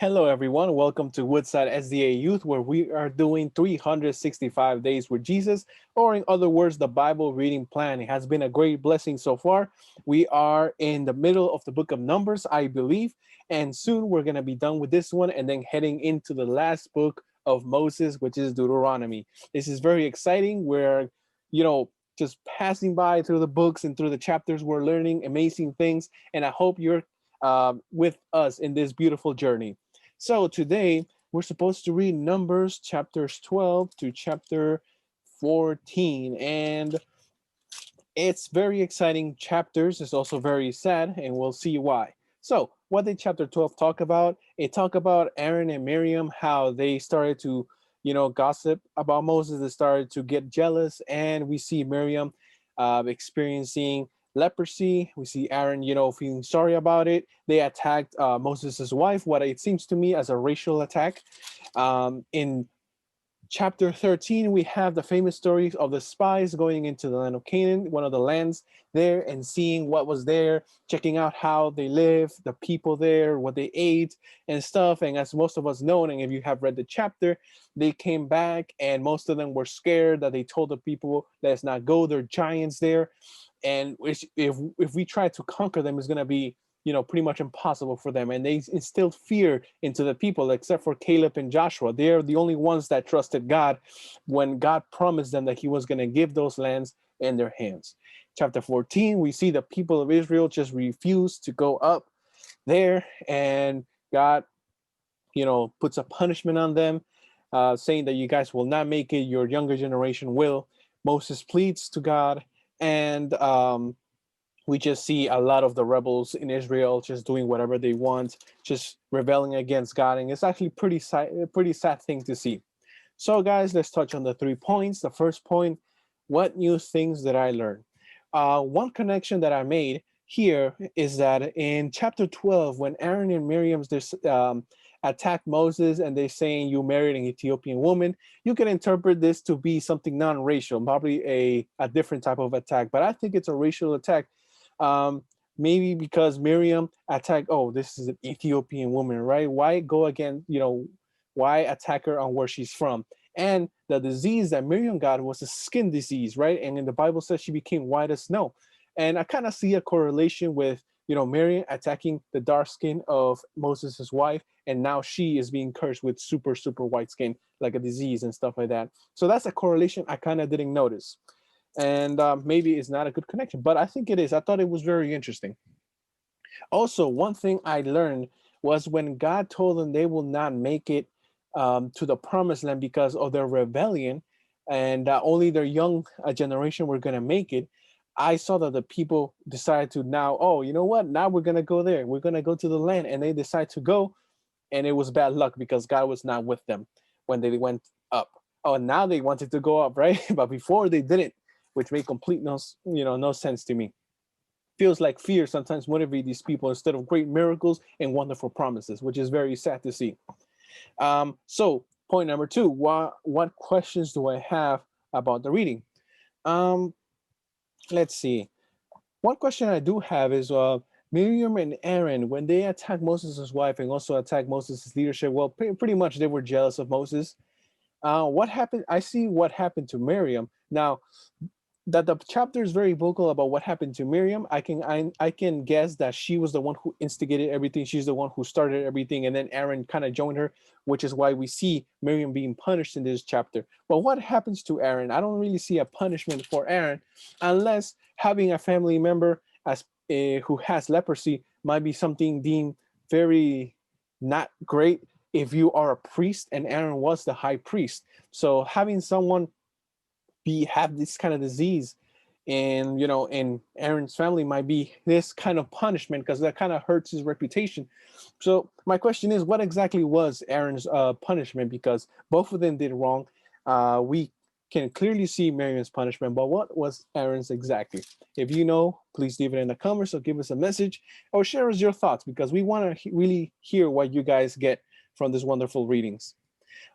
Hello, everyone. Welcome to Woodside SDA Youth, where we are doing 365 days with Jesus, or in other words, the Bible reading plan. It has been a great blessing so far. We are in the middle of the book of Numbers, I believe, and soon we're going to be done with this one and then heading into the last book of Moses, which is Deuteronomy. This is very exciting. We're, just passing by through the books and through the chapters. We're learning amazing things, and I hope you're with us in this beautiful journey. So today we're supposed to read Numbers chapters 12 to chapter 14, and it's very exciting chapters. It's also very sad, and we'll see why. So what did chapter 12 talk about? It talked about Aaron and Miriam, how they started to, gossip about Moses. They started to get jealous, and we see Miriam experiencing leprosy. We see Aaron, feeling sorry about it. They attacked Moses' wife, what it seems to me as a racial attack. In chapter 13, we have the famous story of the spies going into the land of Canaan, one of the lands there, and seeing what was there, checking out how they live, the people there, what they ate and stuff. And as most of us know, and if you have read the chapter, they came back and most of them were scared that they told the people, let's not go, there are giants there. And if we try to conquer them, it's going to be pretty much impossible for them. And they instilled fear into the people, except for Caleb and Joshua. They're the only ones that trusted God when God promised them that he was going to give those lands in their hands. Chapter 14, we see the people of Israel just refuse to go up there, and God, puts a punishment on them, saying that you guys will not make it, your younger generation will. Moses pleads to God, and we just see a lot of the rebels in Israel just doing whatever they want, just rebelling against God. And it's actually a pretty sad thing to see. So guys, let's touch on the 3 points. The first point, what new things did I learn? One connection that I made here is that in chapter 12, when Aaron and Miriam attack Moses and they're saying you married an Ethiopian woman, you can interpret this to be something non-racial, probably a different type of attack. But I think it's a racial attack. Maybe because Miriam attacked, oh, this is an Ethiopian woman, right? Why go again, why attack her on where she's from? And the disease that Miriam got was a skin disease, right? And in the Bible says she became white as snow. And I kind of see a correlation with, Miriam attacking the dark skin of Moses' wife, and now she is being cursed with super, super white skin, like a disease and stuff like that. So that's a correlation I kind of didn't notice. And maybe it's not a good connection, but I think it is. I thought it was very interesting. Also, one thing I learned was when God told them they will not make it to the promised land because of their rebellion, and only their young generation were going to make it. I saw that the people decided to now, oh, you know what? Now we're going to go there. We're going to go to the land. And they decide to go. And it was bad luck because God was not with them when they went up. Oh, now they wanted to go up, right? But before they didn't, which made complete no sense to me. Feels like fear sometimes motivate these people instead of great miracles and wonderful promises, which is very sad to see. So point number 2, what questions do I have about the reading? Let's see. One question I do have is Miriam and Aaron, when they attacked Moses' wife and also attacked Moses' leadership, well, pretty much they were jealous of Moses. What happened? I see what happened to Miriam. Now, that the chapter is very vocal about what happened to Miriam, I can guess that she was the one who instigated everything. She's the one who started everything, and then Aaron kind of joined her, which is why we see Miriam being punished in this chapter. But what happens to Aaron? I don't really see a punishment for Aaron, unless having a family member as who has leprosy might be something deemed very not great if you are a priest, and Aaron was the high priest. So having someone have this kind of disease and in Aaron's family might be this kind of punishment because that kind of hurts his reputation. So my question is, what exactly was Aaron's punishment? Because both of them did wrong. We can clearly see Miriam's punishment, but what was Aaron's exactly? If you know, please leave it in the comments or give us a message or share us your thoughts, because we want to really hear what you guys get from these wonderful readings.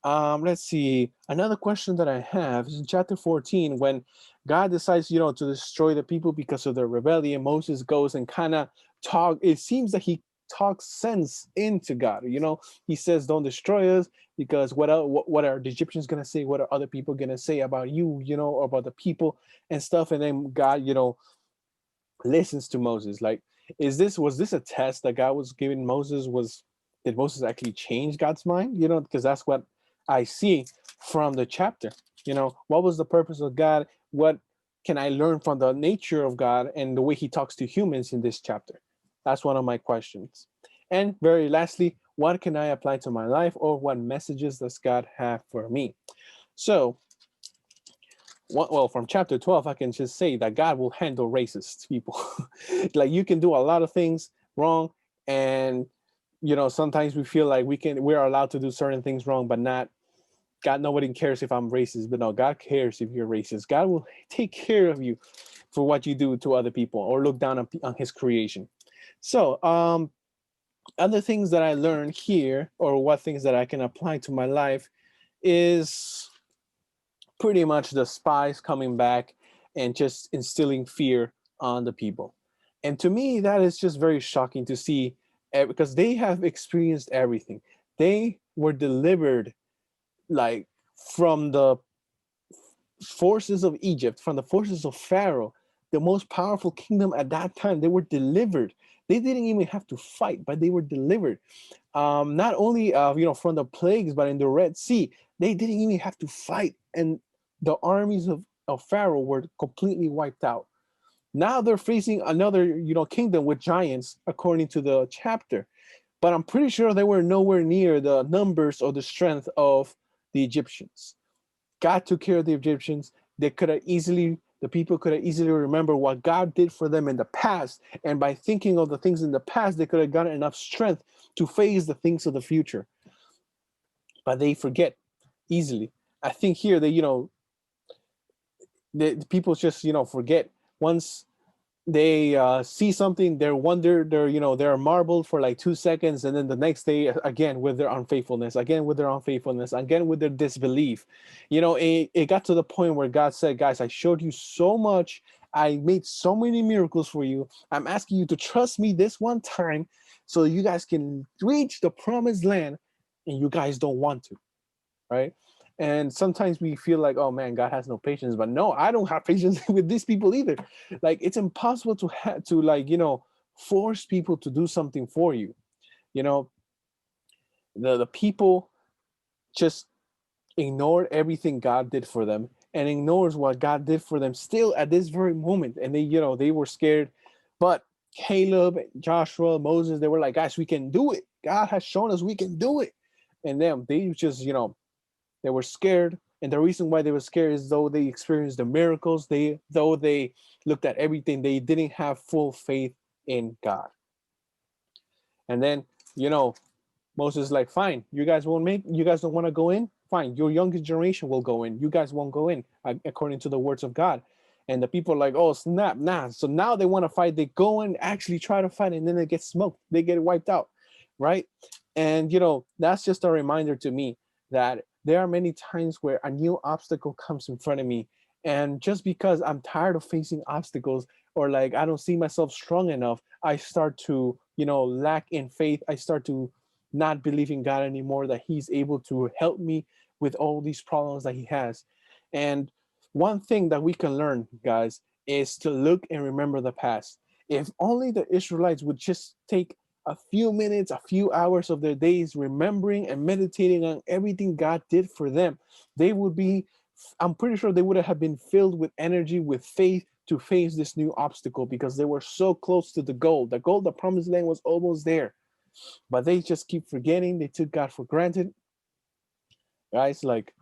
Let's see. Another question that I have is in chapter 14, when God decides, to destroy the people because of their rebellion. Moses goes and kind of talk. It seems that he talks sense into God. You know, he says, "Don't destroy us," because what are the Egyptians gonna say? What are other people gonna say about you? You know, or about the people and stuff. And then God, you know, listens to Moses. Like, was this a test that God was giving Moses? Did Moses actually change God's mind? You know, because that's what I see from the chapter. You know, what was the purpose of God? What can I learn from the nature of God and the way he talks to humans in this chapter? That's one of my questions. And very lastly, what can I apply to my life, or what messages does God have for me? So, well, from chapter 12, I can just say that God will handle racist people. Like, you can do a lot of things wrong, and you know, sometimes we feel like we're allowed to do certain things wrong, but not God. Nobody cares if I'm racist, but no, God cares if you're racist. God will take care of you for what you do to other people or look down on his creation. So, other things that I learned here, or what things that I can apply to my life, is pretty much the spies coming back and just instilling fear on the people. And to me, that is just very shocking to see, because they have experienced everything. They were delivered, like, from the forces of Egypt, from the forces of Pharaoh, the most powerful kingdom at that time. They were delivered. They didn't even have to fight, but they were delivered. Not only you know, from the plagues, but in the Red Sea, they didn't even have to fight, and the armies of Pharaoh were completely wiped out. Now they're facing another, you know, kingdom with giants, according to the chapter. But I'm pretty sure they were nowhere near the numbers or the strength of the Egyptians. God took care of the Egyptians. The people could have easily remember what God did for them in the past. And by thinking of the things in the past, they could have gotten enough strength to face the things of the future. But they forget easily. I think here that, you know, the people just, you know, forget. Once they see something, they're marbled for like 2 seconds, and then the next day again with their unfaithfulness, again with their disbelief. You know, it got to the point where God said, "Guys, I showed you so much. I made so many miracles for you. I'm asking you to trust me this one time, so you guys can reach the promised land, and you guys don't want to." Right? And sometimes we feel like, oh man, God has no patience. But no, I don't have patience with these people either. Like, it's impossible to, like, you know, force people to do something for you. You know, the people just ignored everything God did for them, and ignores what God did for them still at this very moment. And they, you know, they were scared. But Caleb, Joshua, Moses, they were like, guys, we can do it. God has shown us we can do it. And then they just, you know, they were scared, and the reason why they were scared is, though they experienced the miracles, though they looked at everything, they didn't have full faith in God. And then, you know, Moses is like, fine, you guys don't want to go in? Fine, your youngest generation will go in. You guys won't go in, according to the words of God. And the people are like, oh, snap, nah. So now they want to fight. They go and actually try to fight, and then they get smoked. They get wiped out, right? And, you know, that's just a reminder to me that there are many times where a new obstacle comes in front of me. And just because I'm tired of facing obstacles, or like I don't see myself strong enough, I start to, you know, lack in faith. I start to not believe in God anymore, that he's able to help me with all these problems that he has. And one thing that we can learn, guys, is to look and remember the past. If only the Israelites would just take a few minutes, a few hours of their days remembering and meditating on everything God did for them, they would be, I'm pretty sure they would have been filled with energy, with faith to face this new obstacle, because they were so close to the goal. The goal, the promised land, was almost there. But they just keep forgetting. They took God for granted. Guys, like,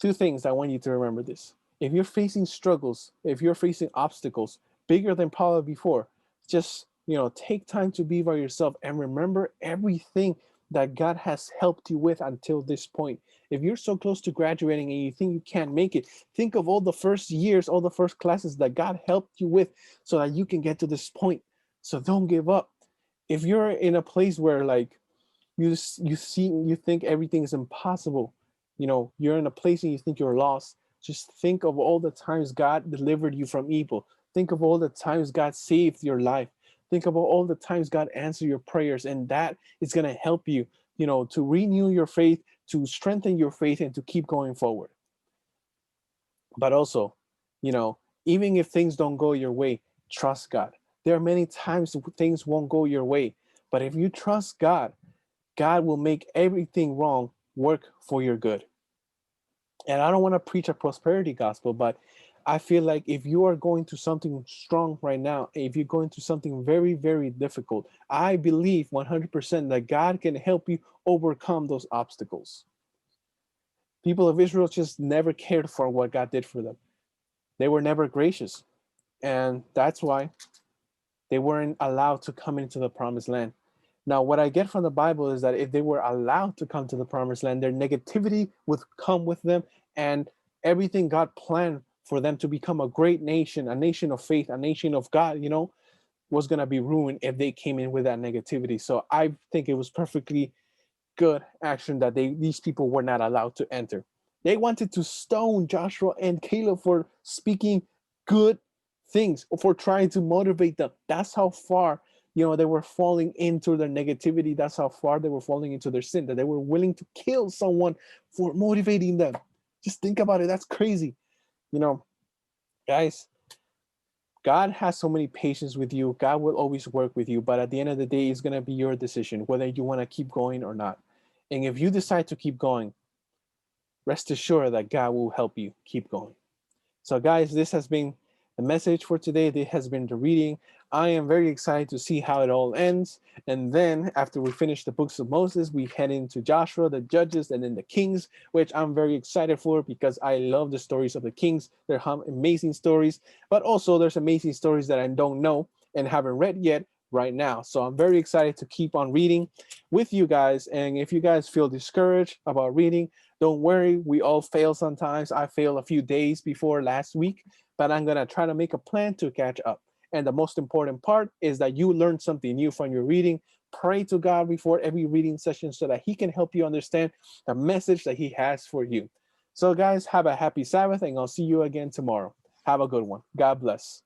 two things I want you to remember this. If you're facing struggles, if you're facing obstacles bigger than probably before, just, you know, take time to be by yourself and remember everything that God has helped you with until this point. If you're so close to graduating and you think you can't make it, think of all the first years, all the first classes that God helped you with so that you can get to this point. So don't give up. If you're in a place where, like, you think everything is impossible, you know, you're in a place and you think you're lost, just think of all the times God delivered you from evil. Think of all the times God saved your life. Think about all the times God answered your prayers, and that is going to help you, to renew your faith, to strengthen your faith, and to keep going forward. But also, you know, even if things don't go your way, trust God. There are many times things won't go your way, but if you trust God, God will make everything wrong work for your good. And I don't want to preach a prosperity gospel, but I feel like if you are going to something strong right now, if you're going to something very, very difficult, I believe 100% that God can help you overcome those obstacles. People of Israel just never cared for what God did for them. They were never gracious. And that's why they weren't allowed to come into the promised land. Now, what I get from the Bible is that if they were allowed to come to the promised land, their negativity would come with them, and everything God planned for them to become a great nation, a nation of faith, a nation of God, was going to be ruined if they came in with that negativity. So I think it was perfectly good action that these people were not allowed to enter. They wanted to stone Joshua and Caleb for speaking good things, for trying to motivate them. That's how far they were falling into their negativity. That's how far they were falling into their sin, that they were willing to kill someone for motivating them. Just think about it. That's crazy. You know, guys, God has so many patience with you. God will always work with you. But at the end of the day, it's going to be your decision whether you want to keep going or not. And if you decide to keep going, rest assured that God will help you keep going. So, guys, this has been the message for today. This has been the reading. I am very excited to see how it all ends. And then, after we finish the books of Moses, we head into Joshua, the Judges, and then the Kings, which I'm very excited for because I love the stories of the Kings. They're amazing stories, but also there's amazing stories that I don't know and haven't read yet right now. So I'm very excited to keep on reading with you guys. And if you guys feel discouraged about reading, don't worry, we all fail sometimes. I failed a few days before last week, but I'm going to try to make a plan to catch up. And the most important part is that you learn something new from your reading. Pray to God before every reading session so that He can help you understand the message that He has for you. So, guys, have a happy Sabbath, and I'll see you again tomorrow. Have a good one. God bless.